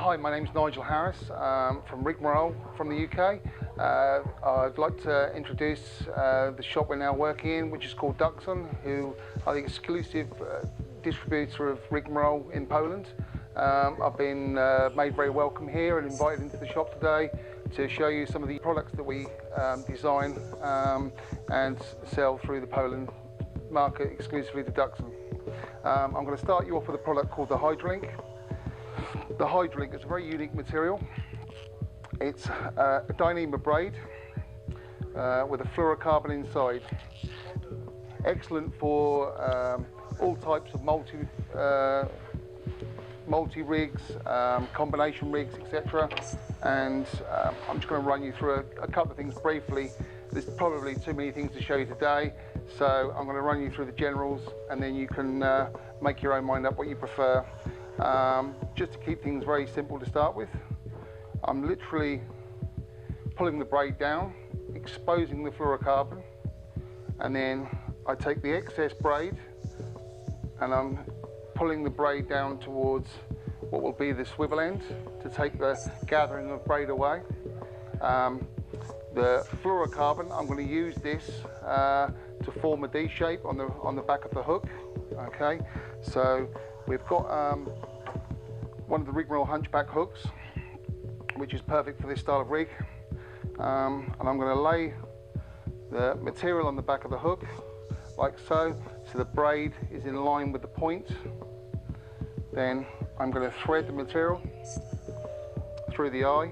Hi, my name's Nigel Harris from Rigmarole from the UK. I'd like to introduce the shop we're now working in, which is called Duxon, who are the exclusive distributor of Rigmarole in Poland. I've been made very welcome here and invited into the shop today to show you some of the products that we design and sell through the Poland market exclusively to Duxon. I'm going to start you off with a product called the Hydrolink. The Hydrolink is a very unique material. It's a Dyneema braid with a fluorocarbon inside. Excellent for all types of multi-rigs, combination rigs, etc. And I'm just going to run you through a couple of things briefly. There's probably too many things to show you today, so I'm going to run you through the generals, and then you can make your own mind up what you prefer. Just to keep things very simple to start with, I'm literally pulling the braid down, exposing the fluorocarbon, and then I take the excess braid and I'm pulling the braid down towards what will be the swivel end to take the gathering of braid away. The fluorocarbon, I'm going to use this to form a D shape on the back of the hook. Okay, so we've got one of the Rigmarole Hunchback hooks, which is perfect for this style of rig. And I'm going to lay the material on the back of the hook, like so the braid is in line with the point. Then I'm going to thread the material through the eye.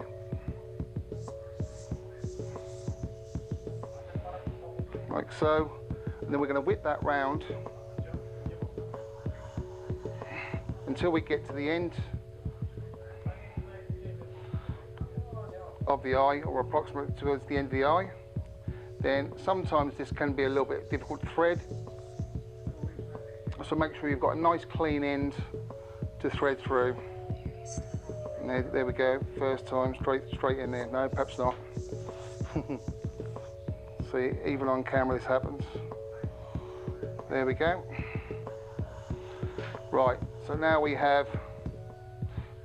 Like so. And then we're going to whip that round until we get to the end of the eye, or approximately towards the end of the eye. Then sometimes this can be a little bit difficult to thread, so make sure you've got a nice clean end to thread through. And there we go, first time straight in there. No, perhaps not. See, even on camera this happens. There we go. Right, so now we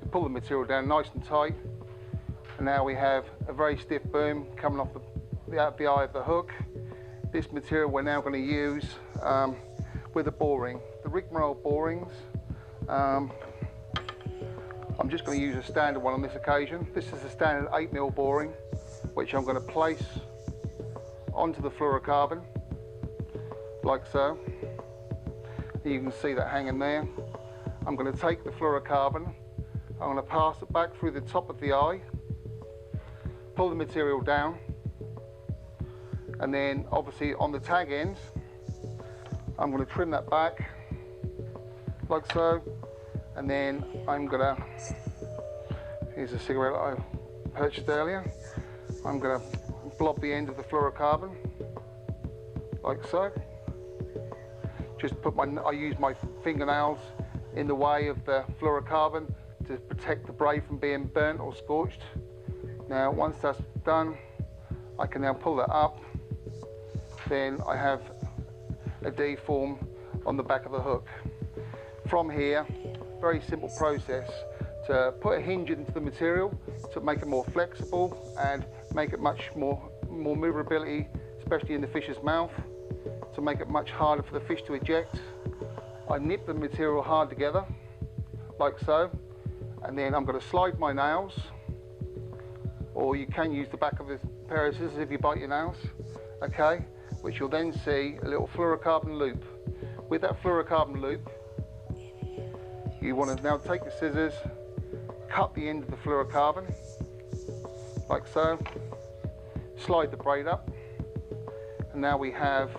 pull the material down nice and tight, and now we have a very stiff boom coming off the eye of the hook. This material we're now going to use with a boring. The Rigmarole borings, I'm just going to use a standard one on this occasion. This is a standard 8mm boring, which I'm going to place onto the fluorocarbon, like so. You can see that hanging there. I'm going to take the fluorocarbon, I'm going to pass it back through the top of the eye, pull the material down, and then obviously on the tag end I'm going to trim that back like so, and then I'm going to, here's a cigarette I purchased earlier, I'm going to blob the end of the fluorocarbon like so. Just I use my fingernails in the way of the fluorocarbon to protect the braid from being burnt or scorched. Now once that's done, I can now pull that up. Then I have a D form on the back of the hook. From here, very simple process to put a hinge into the material to make it more flexible and make it much more movability, especially in the fish's mouth, to make it much harder for the fish to eject. I nip the material hard together, like so, and then I'm going to slide my nails, or you can use the back of a pair of scissors if you bite your nails, okay, which you'll then see a little fluorocarbon loop. With that fluorocarbon loop, you want to now take the scissors, cut the end of the fluorocarbon, like so, slide the braid up, and now we have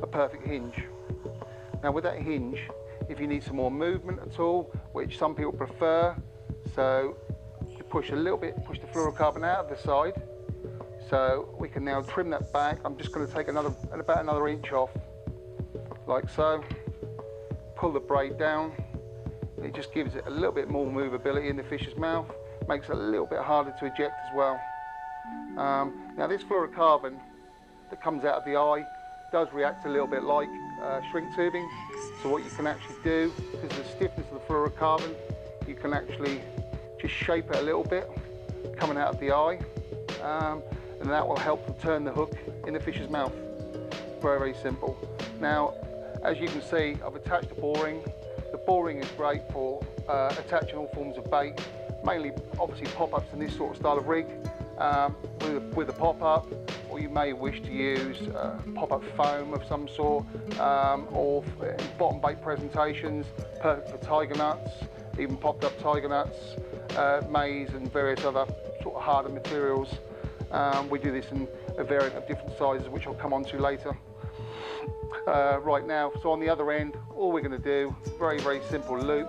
a perfect hinge. Now with that hinge, if you need some more movement at all, which some people prefer, so you push a little bit, push the fluorocarbon out of the side, so we can now trim that back. I'm just going to take about another inch off, like so, pull the braid down. It just gives it a little bit more movability in the fish's mouth, makes it a little bit harder to eject as well. Now this fluorocarbon that comes out of the eye does react a little bit like shrink tubing, so what you can actually do, because of the stiffness of the fluorocarbon, you can actually just shape it a little bit coming out of the eye, and that will help to turn the hook in the fish's mouth. Very, very simple. Now, as you can see, I've attached a boring. The boring is great for attaching all forms of bait, mainly obviously pop-ups in this sort of style of rig, with a pop-up, or you may wish to use pop-up foam of some sort, or bottom bait presentations, perfect for tiger nuts, even popped up tiger nuts, maize and various other sort of harder materials. We do this in a variant of different sizes, which I'll come on to later. Right now, so on the other end, all we're going to do, very, very simple loop,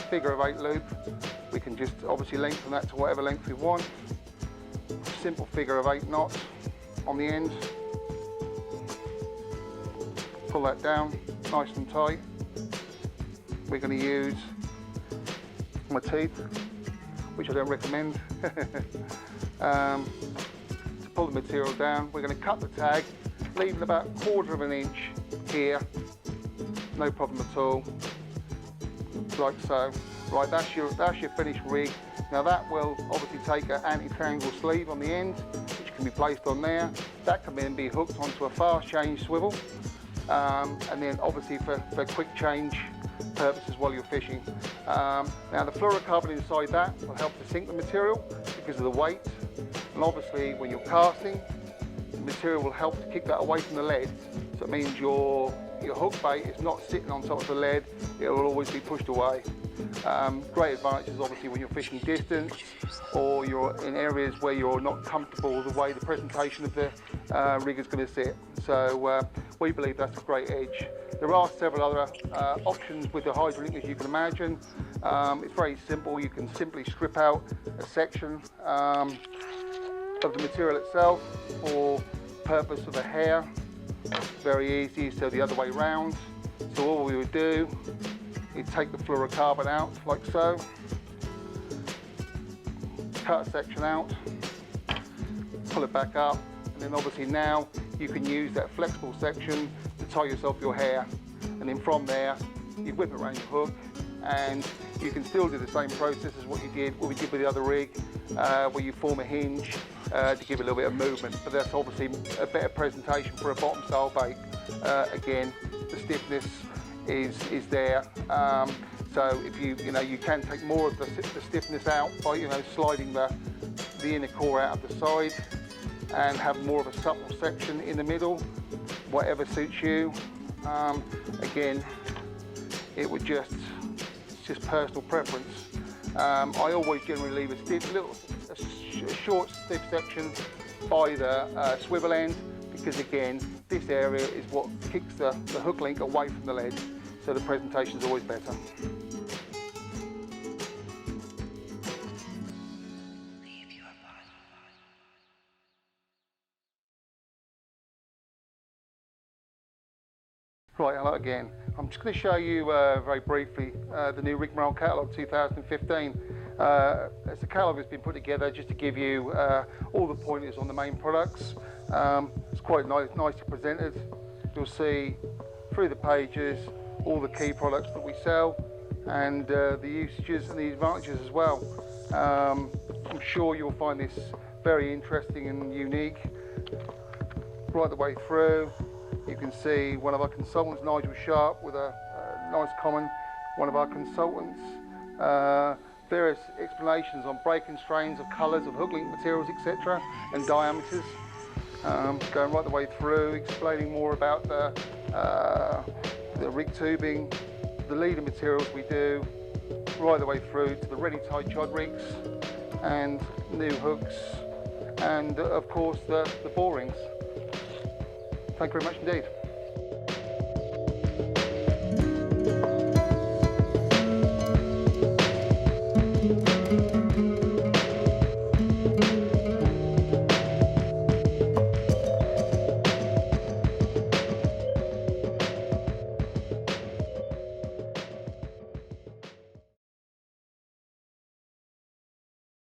figure of 8 loop. We can just obviously lengthen that to whatever length we want. Simple figure of 8 knots on the end. Pull that down, nice and tight. We're going to use my teeth, which I don't recommend. To pull the material down, we're going to cut the tag, leaving about 1/4 of an inch here, no problem at all, like so. Right, that's your finished rig. Now that will obviously take an anti-tangle sleeve on the end, which can be placed on there. That can then be hooked onto a fast change swivel, and then obviously for quick change purposes while you're fishing. Now the fluorocarbon inside that will help to sink the material because of the weight, and obviously when you're casting, the material will help to kick that away from the lead, so it means your hook bait is not sitting on top of the lead, it will always be pushed away. Great advantages obviously when you're fishing distance, or you're in areas where you're not comfortable with the way the presentation of the rig is going to sit. So we believe that's a great edge. There are several other options with the Hydrolink, as you can imagine. It's very simple. You can simply strip out a section of the material itself for purpose of the hair. Very easy, so the other way round. So all we would do is take the fluorocarbon out like so, cut a section out, pull it back up, and then obviously now you can use that flexible section to tie yourself your hair, and then from there you whip it around your hook, and you can still do the same process as what we did with the other rig, where you form a hinge to give a little bit of movement, but that's obviously a better presentation for a bottom style bait. Again, the stiffness is there, so if you can take more of the stiffness out by sliding the inner core out of the side, and have more of a supple section in the middle, whatever suits you. Again, it's just personal preference. I always generally leave a short stiff section by the swivel end, because again, this area is what kicks the hook link away from the lead, so the presentation is always better. Right, hello again. I'm just going to show you very briefly the new Rigmarole Catalogue 2015. It's a catalogue that's been put together just to give you all the pointers on the main products. It's quite nicely presented. You'll see through the pages all the key products that we sell, and the usages and the advantages as well. I'm sure you'll find this very interesting and unique. Right the way through, you can see one of our consultants, Nigel Sharp, with a nice comment. One of our consultants, various explanations on break-in strains of colours of hook link materials, etc., and diameters. Going right the way through, explaining more about the rig tubing, the leader materials we do, right the way through to the ready tied chod rigs and new hooks, and of course the borings. Thank you very much indeed.